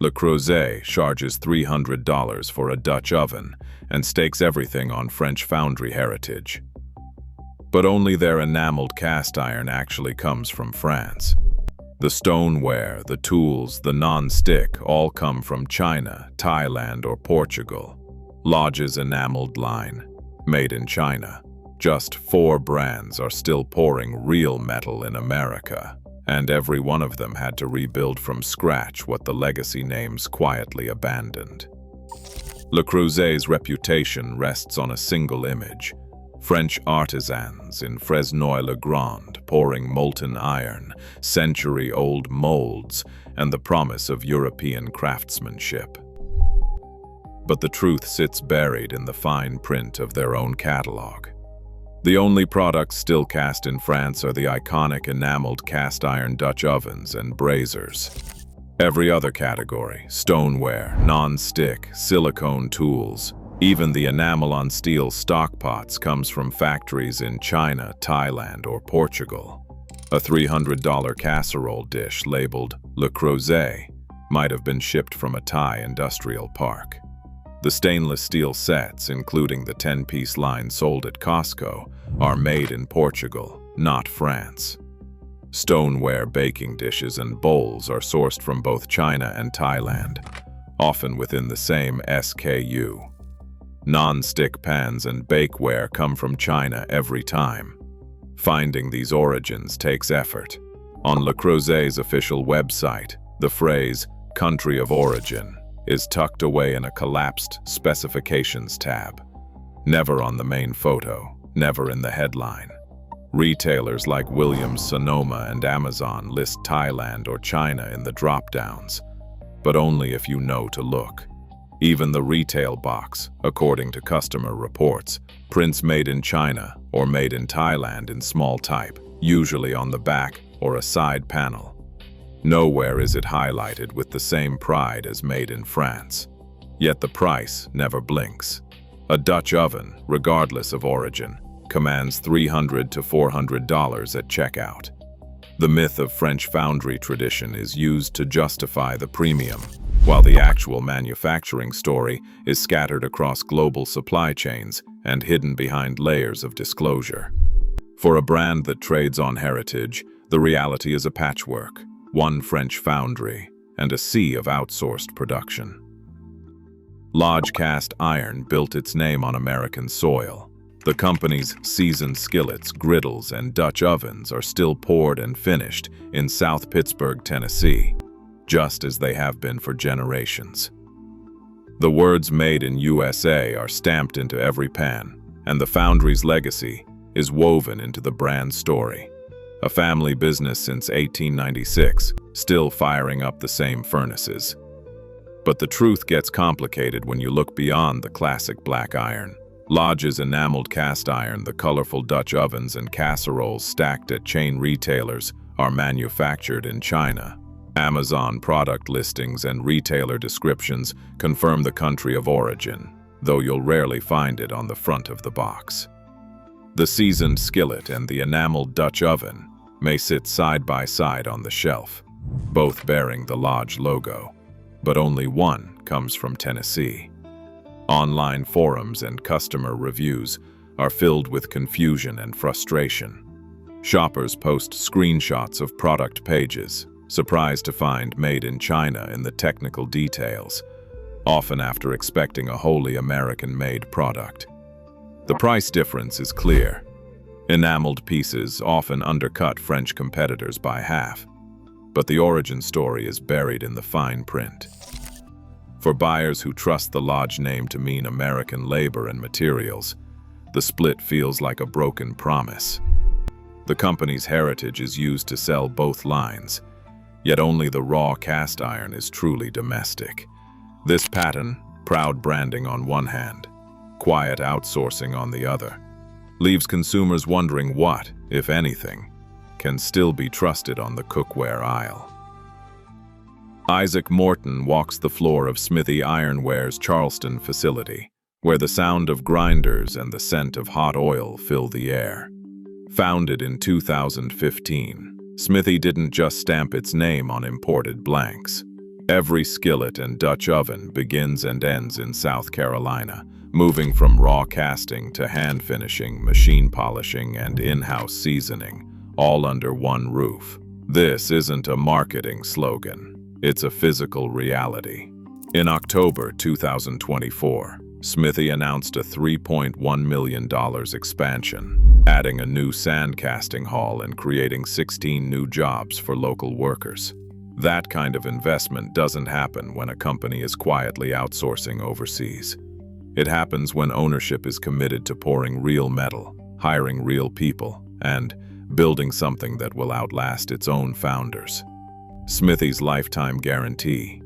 Le Creuset charges $300 for a Dutch oven and stakes everything on French foundry heritage. But only their enameled cast iron actually comes from France. The stoneware, the tools, the non-stick all come from China, Thailand, or Portugal. Lodge's enameled line, made in China. Just 4 brands are still pouring real metal in America, and every one of them had to rebuild from scratch what the legacy names quietly abandoned. Le Creuset's reputation rests on a single image: French artisans in Fresnoy-le-Grand pouring molten iron, century-old molds, and the promise of European craftsmanship. But the truth sits buried in the fine print of their own catalog. The only products still cast in France are the iconic enameled cast iron Dutch ovens and braziers. Every other category, stoneware, non-stick, silicone tools, even the enamel on steel stockpots comes from factories in China, Thailand, or Portugal. A $300 casserole dish labeled Le Creuset might have been shipped from a Thai industrial park. The stainless steel sets, including the 10-piece line sold at Costco, are made in Portugal, not France. Stoneware baking dishes and bowls are sourced from both China and Thailand, often within the same SKU. Non-stick pans and bakeware come from China every time. Finding these origins takes effort. On Le Creuset's official website, the phrase "country of origin" is tucked away in a collapsed specifications tab. Never on the main photo, never in the headline. Retailers like Williams-Sonoma and Amazon list Thailand or China in the drop-downs, but only if you know to look. Even the retail box, according to customer reports, prints "made in China" or "made in Thailand" in small type, usually on the back or a side panel. Nowhere is it highlighted with the same pride as "made in France." Yet the price never blinks. A Dutch oven, regardless of origin, commands $300 to $400 at checkout. The myth of French foundry tradition is used to justify the premium, while the actual manufacturing story is scattered across global supply chains and hidden behind layers of disclosure. For a brand that trades on heritage, the reality is a patchwork: one French foundry and a sea of outsourced production. Lancaster Cast Iron built its name on American soil. The company's seasoned skillets, griddles, and Dutch ovens are still poured and finished in South Pittsburgh, Tennessee, just as they have been for generations. The words "made in USA" are stamped into every pan, and the foundry's legacy is woven into the brand story. A family business since 1896, still firing up the same furnaces. But the truth gets complicated when you look beyond the classic black iron. Lodge's enameled cast iron, the colorful Dutch ovens and casseroles stacked at chain retailers are manufactured in China. Amazon product listings and retailer descriptions confirm the country of origin, though you'll rarely find it on the front of the box. The seasoned skillet and the enameled Dutch oven may sit side by side on the shelf, both bearing the Lodge logo, but only one comes from Tennessee. Online forums and customer reviews are filled with confusion and frustration. Shoppers post screenshots of product pages, surprised to find "made in China" in the technical details, often after expecting a wholly American-made product. The price difference is clear. Enameled pieces often undercut French competitors by half, but the origin story is buried in the fine print. For buyers who trust the Lodge name to mean American labor and materials, the split feels like a broken promise. The company's heritage is used to sell both lines, yet only the raw cast iron is truly domestic. This pattern, proud branding on one hand, quiet outsourcing on the other, leaves consumers wondering what, if anything, can still be trusted on the cookware aisle. Isaac Morton walks the floor of Smithey Ironware's Charleston facility, where the sound of grinders and the scent of hot oil fill the air. Founded in 2015, Smithey didn't just stamp its name on imported blanks. Every skillet and Dutch oven begins and ends in South Carolina, moving from raw casting to hand finishing, machine polishing, and in-house seasoning, all under one roof. This isn't a marketing slogan. It's a physical reality. In October 2024, Smithey announced a $3.1 million expansion, adding a new sand casting hall and creating 16 new jobs for local workers. That kind of investment doesn't happen when a company is quietly outsourcing overseas. It happens when ownership is committed to pouring real metal, hiring real people, and building something that will outlast its own founders. Smithey's lifetime guarantee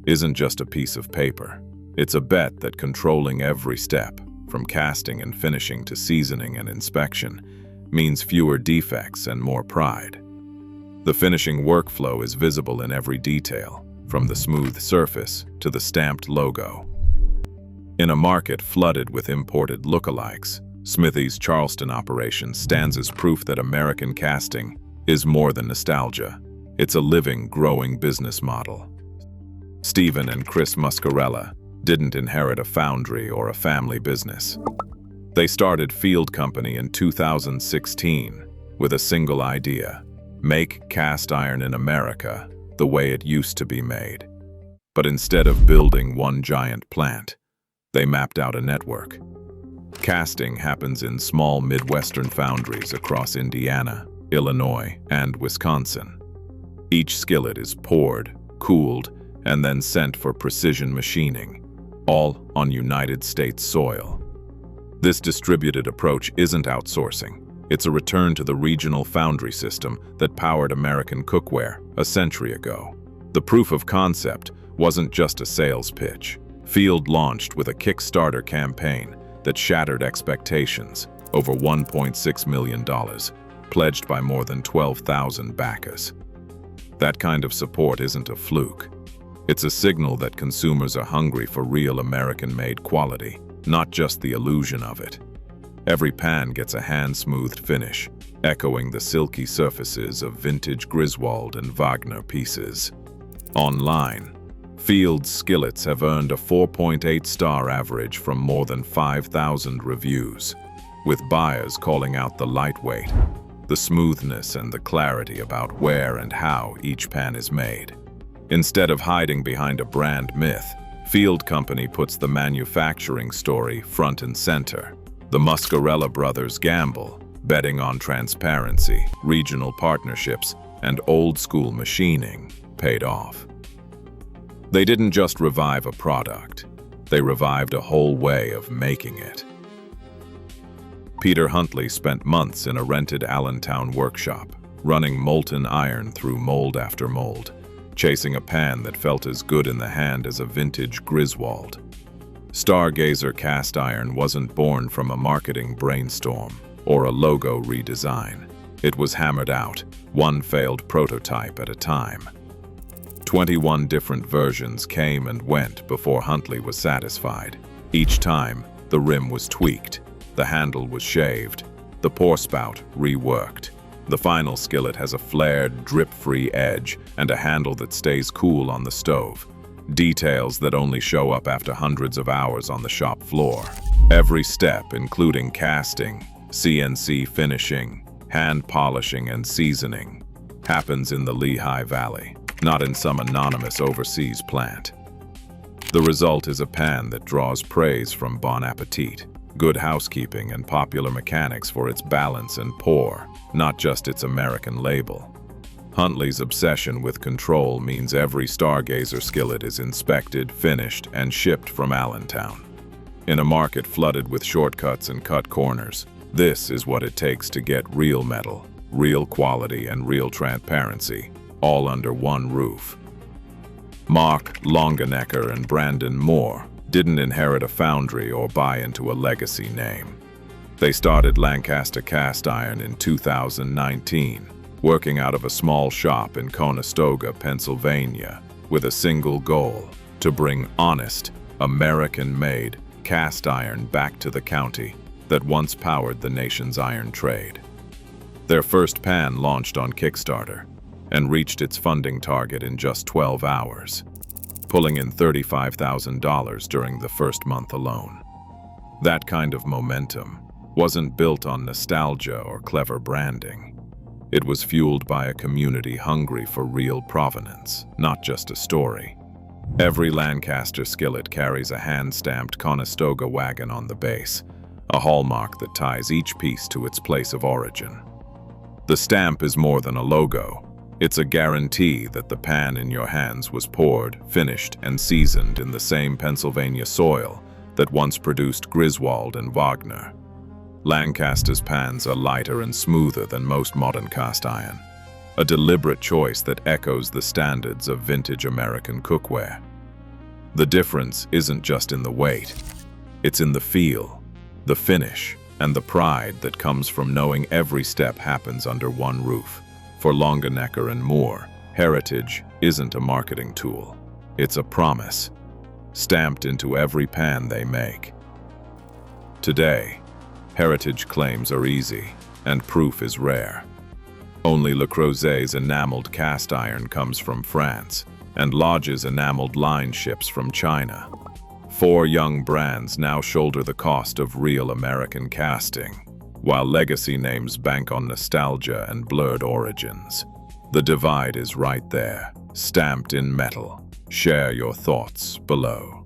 isn't just a piece of paper. It's a bet that controlling every step, from casting and finishing to seasoning and inspection, means fewer defects and more pride. The finishing workflow is visible in every detail, from the smooth surface to the stamped logo. In a market flooded with imported lookalikes, Smithey's Charleston operation stands as proof that American casting is more than nostalgia. It's a living, growing business model. Stephen and Chris Muscarella didn't inherit a foundry or a family business. They started Field Company in 2016 with a single idea: make cast iron in America the way it used to be made. But instead of building one giant plant, they mapped out a network. Casting happens in small Midwestern foundries across Indiana, Illinois, and Wisconsin. Each skillet is poured, cooled, and then sent for precision machining, all on United States soil. This distributed approach isn't outsourcing. It's a return to the regional foundry system that powered American cookware a century ago. The proof of concept wasn't just a sales pitch. Field launched with a Kickstarter campaign that shattered expectations, over $1.6 million, pledged by more than 12,000 backers. That kind of support isn't a fluke. It's a signal that consumers are hungry for real American-made quality, not just the illusion of it. Every pan gets a hand-smoothed finish, echoing the silky surfaces of vintage Griswold and Wagner pieces. Online, Field's skillets have earned a 4.8-star average from more than 5,000 reviews, with buyers calling out the lightweight, the smoothness, and the clarity about where and how each pan is made. Instead of hiding behind a brand myth, Field Company puts the manufacturing story front and center. The Muscarella brothers' gamble, betting on transparency, regional partnerships, and old-school machining, paid off. They didn't just revive a product, they revived a whole way of making it. Peter Huntley spent months in a rented Allentown workshop, running molten iron through mold after mold, chasing a pan that felt as good in the hand as a vintage Griswold. Stargazer Cast Iron wasn't born from a marketing brainstorm or a logo redesign. It was hammered out, one failed prototype at a time. 21 different versions came and went before Huntley was satisfied. Each time, the rim was tweaked, the handle was shaved, the pour spout reworked. The final skillet has a flared, drip-free edge and a handle that stays cool on the stove. Details that only show up after hundreds of hours on the shop floor. Every step, including casting, CNC finishing, hand polishing, and seasoning, happens in the Lehigh Valley, not in some anonymous overseas plant. The result is a pan that draws praise from Bon Appetit, Good Housekeeping, and Popular Mechanics for its balance and pour, not just its American label. Huntley's obsession with control means every Stargazer skillet is inspected, finished, and shipped from Allentown. In a market flooded with shortcuts and cut corners, this is what it takes to get real metal, real quality, and real transparency, all under one roof. Mark Longenecker and Brandon Moore didn't inherit a foundry or buy into a legacy name. They started Lancaster Cast Iron in 2019, working out of a small shop in Conestoga, Pennsylvania, with a single goal: to bring honest, American-made cast iron back to the county that once powered the nation's iron trade. Their first pan launched on Kickstarter and reached its funding target in just 12 hours. pulling in $35,000 during the first month alone. That kind of momentum wasn't built on nostalgia or clever branding. It was fueled by a community hungry for real provenance, not just a story. Every Lancaster skillet carries a hand-stamped Conestoga wagon on the base, a hallmark that ties each piece to its place of origin. The stamp is more than a logo. It's a guarantee that the pan in your hands was poured, finished, and seasoned in the same Pennsylvania soil that once produced Griswold and Wagner. Lancaster's pans are lighter and smoother than most modern cast iron, a deliberate choice that echoes the standards of vintage American cookware. The difference isn't just in the weight, it's in the feel, the finish, and the pride that comes from knowing every step happens under one roof. For Longenecker and Moore, heritage isn't a marketing tool, it's a promise, stamped into every pan they make. Today, heritage claims are easy, and proof is rare. Only Le Creuset's enameled cast iron comes from France, and Lodge's enameled line ships from China. 4 young brands now shoulder the cost of real American casting, while legacy names bank on nostalgia and blurred origins. The divide is right there, stamped in metal. Share your thoughts below.